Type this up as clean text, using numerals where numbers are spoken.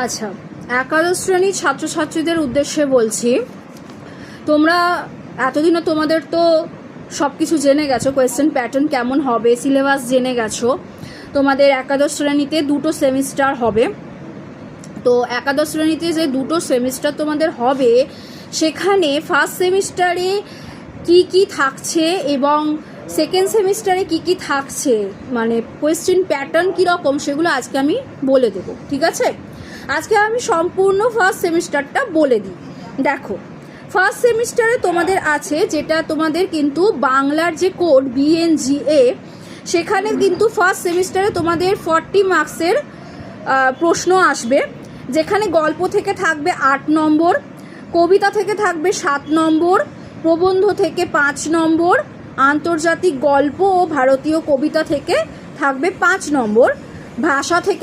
আচ্ছা, একাদশ শ্রেণীর ছাত্রছাত্রীদের উদ্দেশ্যে বলছি, তোমরা এতদিনও তোমাদের তো সব কিছু জেনে গেছো, কোয়েশ্চেন প্যাটার্ন কেমন হবে, সিলেবাস জেনে গেছো। তোমাদের একাদশ শ্রেণীতে 2টো সেমিস্টার হবে। তো একাদশ শ্রেণীতে যে 2টো সেমিস্টার তোমাদের হবে, সেখানে ফার্স্ট সেমিস্টারে কি কি থাকছে এবং সেকেন্ড সেমিস্টারে কি কি থাকছে, মানে কোয়েশ্চেন প্যাটার্ন কীরকম, সেগুলো আজকে আমি বলে দেবো। ঠিক আছে, আজকে আমি সম্পূর্ণ ফার্স্ট সেমিস্টারটা বলে দিই। দেখো, ফার্স্ট সেমিস্টারে তোমাদের আছে, যেটা তোমাদের কিন্তু বাংলার যে কোড BNGA, সেখানে কিন্তু ফার্স্ট সেমিস্টারে তোমাদের 40 মার্কসের প্রশ্ন আসবে, যেখানে গল্প থেকে থাকবে 8 নম্বর, কবিতা থেকে থাকবে 7 নম্বর, প্রবন্ধ থেকে 5 নম্বর, আন্তর্জাতিক গল্প ও ভারতীয় কবিতা থেকে থাকবে 5 নম্বর, ভাষা থেকে